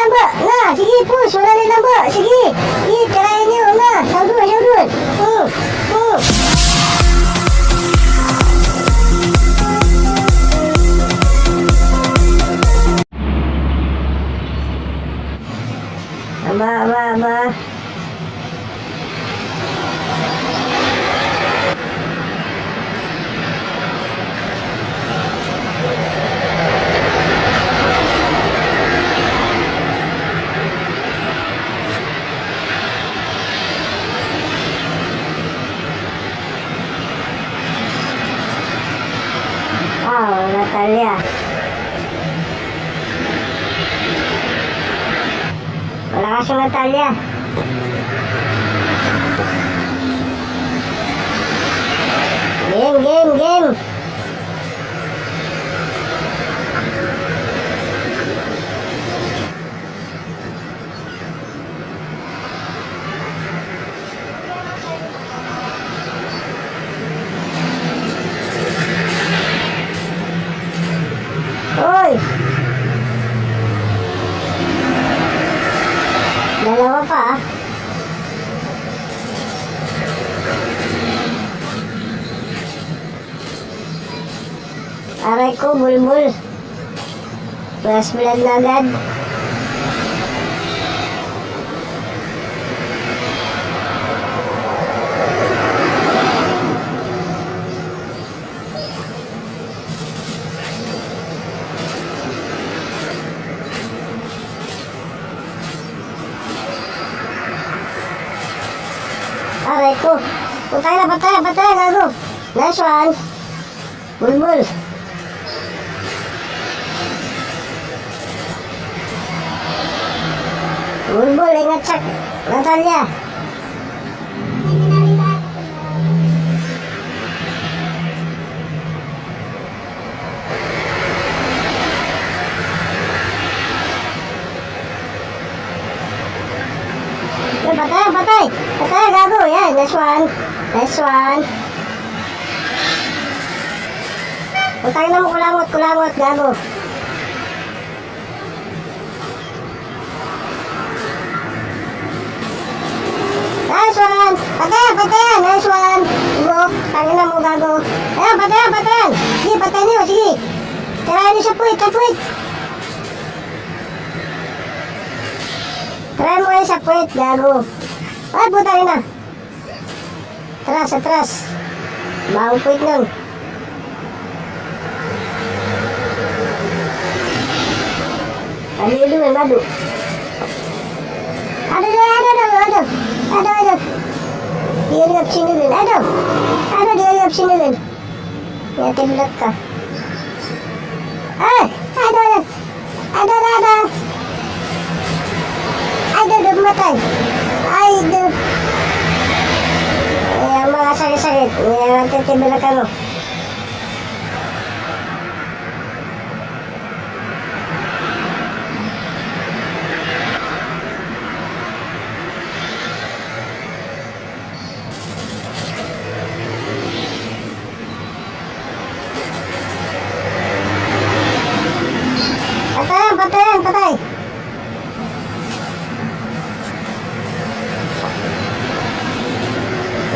lamba. Nah, sige, push. Wala na lamba. Sige. Sige, tirahin nyo. Nah, saudun, saudun. Aba. Natalia. Malakas yung Natalia. Game. Hoy! Dalawa pa ah. Aray ko, bulbul. Plus blood na agad. Aray ko. Patay, gago. Nice one. Bulbul. Bulbul, ingat sak. Natalia. Patay, gago. Yan, nice one. Patay na mo, kulangot, gago. Nice one. Patay, nice one. Go, tangin na mo, gago. Ayan, patay. Sige, patay niyo, sige. Tirahin niyo sa puwit. Tirahin mo kayo sa puwit, gago. Ay, putangin na. Atras. Bawang puwit nun. Ano. Dialog sinulin. Dialog sinulin. Yatimlot ka. Ay, matay. Mga sakit. Titibilak ka mo. Patay.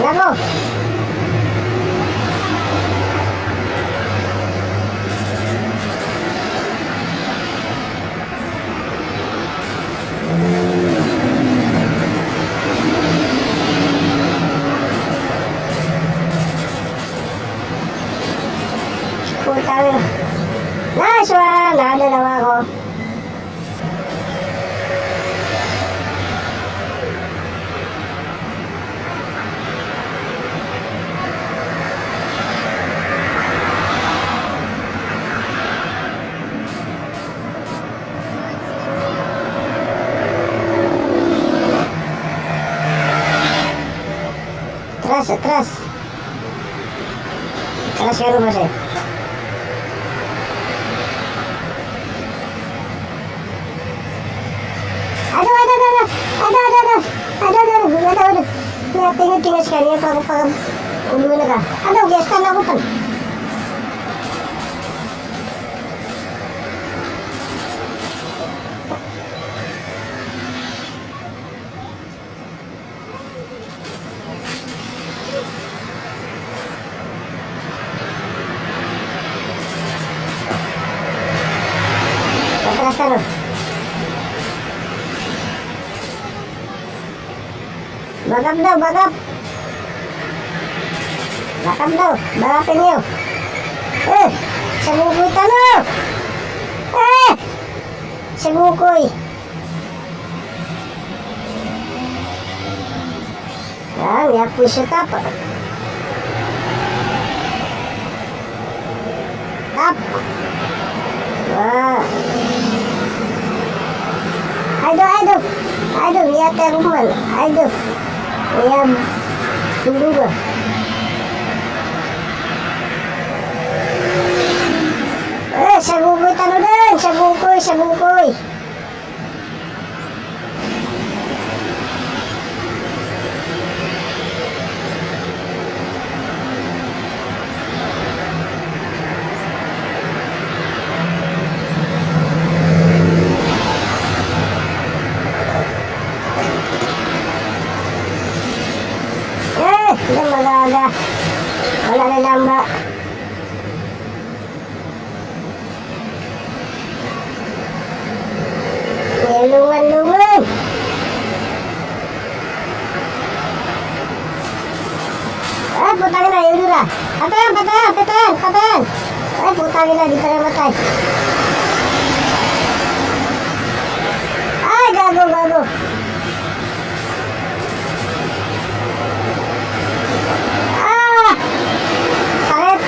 Lago. Putang. Nice one. Nakadalawa ako. Atras ka rumah saya. Aduh. Tinggal sekali pag ulo na ka. Aduh, gesta na ako pan. Bagap daw, bagap. Bagap daw, bagapin niyo. Sa bukoy talo. Sa bukoy. Ya puso tap. Tap. Wah. Aduh, ya teruman. Aduh. Ya dulu. Sa bukoy talo din. Sa bukoy. Hindi magaga. Wala na lamba. Lungan. Putangin na, yun na. Patayan. Putangin na, di pa namatay. Gago. Sakit.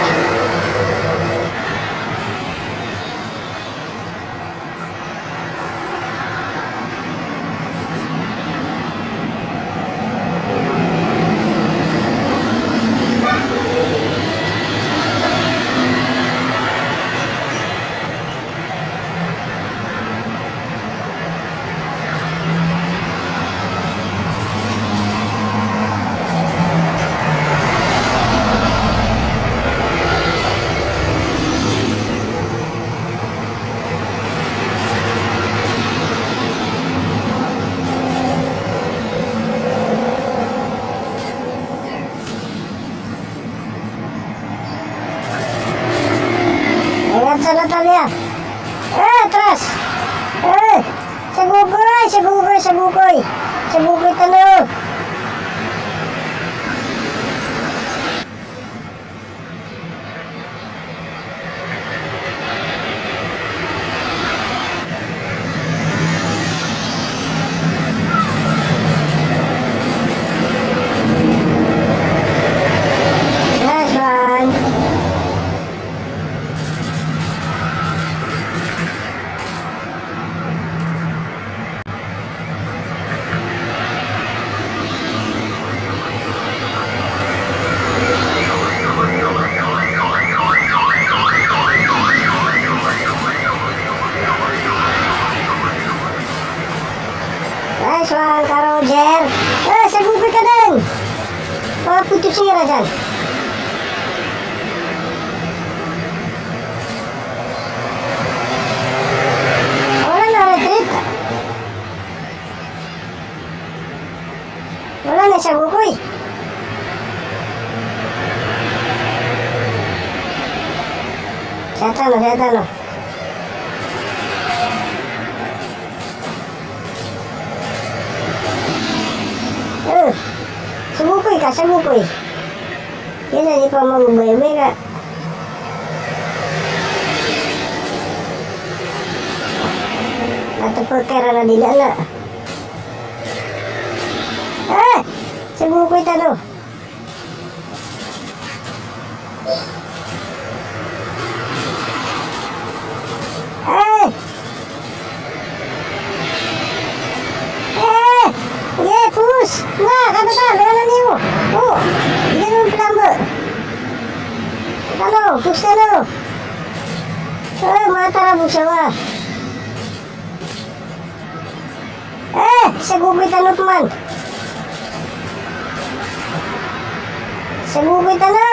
Sa Natalia. Atras. Sa bukoy. Talo. Nice one, Kak Roger. Sa bukoy ka din. Putik sira dyan. Wala na retreat. Wala na sa bukoy. Saya talo. Sa bukoy. Yan na, di pa mamubay ka. At pagkara na dila na. Sa bukoy talo. Pus! Kata, ganun niyo. Ganun plamba. Pus talo. Mata na siya. Sa bukoy talo man. Sa bukoy talo.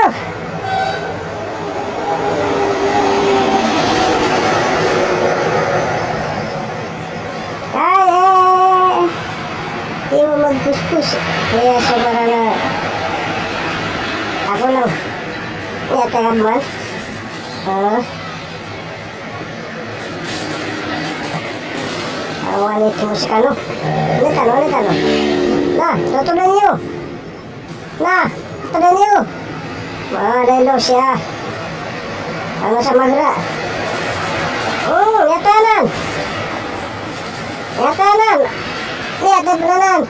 Hindi mo magpuspus. Kaya sobra na. Ako lang. Kaya tayo man. Awan ito mo si Kano. Ano talo? Nah, tutulan niyo. Nah, tutulan niyo. Madalo siya. Ano sa magra? Yatanan. Yatanan. Yata peranan.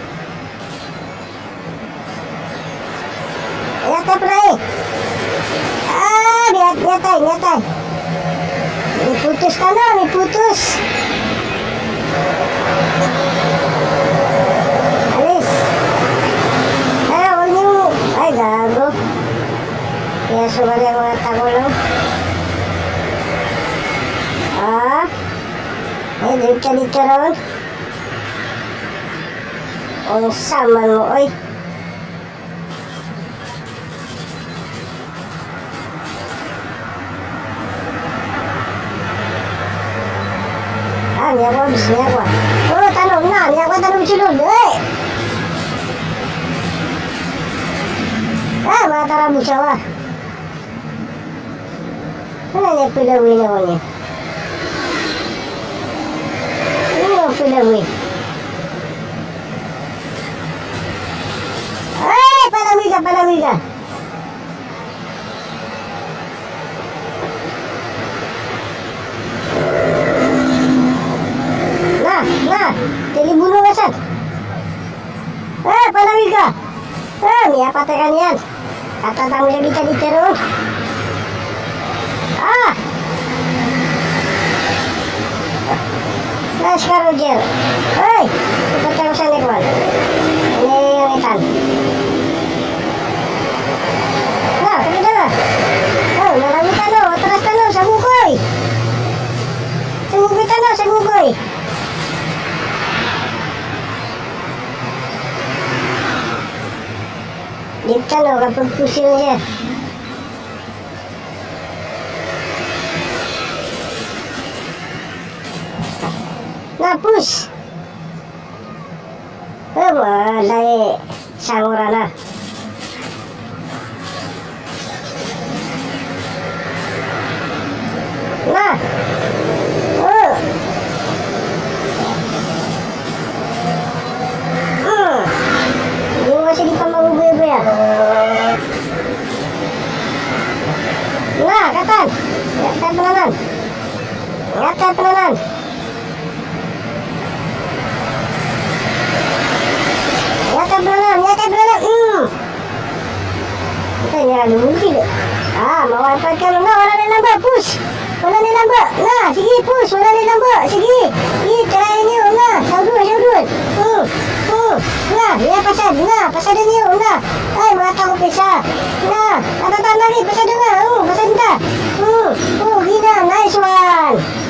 Yata perai. Nyatai. Diputus kanan, diputus. Alis. Ay, gago. Kaya sumali ang mga tagulo. Ay, dito ron. Ang saman mo, oy. Niya ko. Tanong na. Niya ko tanong sulod. Mga tarabu siya. Ano niya pilawin ako niya? Ano niya pilawin? Ay! Palamig ka. Nah, jadi bunuh kesan. Palamig ka. Niya patakan yan. Kata tamu yang kita diterus. Sekarang Roger. Cepat taruh sana kawan. Ini yang ikan. Nah, kita dah. Malam kita no, terus no, sabugoy. Sabugoy. Dito no, kapag pusil niya. Napus. Dahil sangura na. Nah. Hindi mo kasi di pa mabubuya-buya. Nah, katan. Yata penanan. Yata penanan. Kita mungkin. Mawapad ka lang. Wala na lamba. Push. Wala na lamba. Nah, sige, push. Wala na lamba. Sige. Try niyo. Nah, saudul. Nah, ya pasad. Nah, pasadan niyo. Nah. Ay, mata ko pisa. Nah, natatan lagi. Pasad na. Pasad na. Gina. Nice one.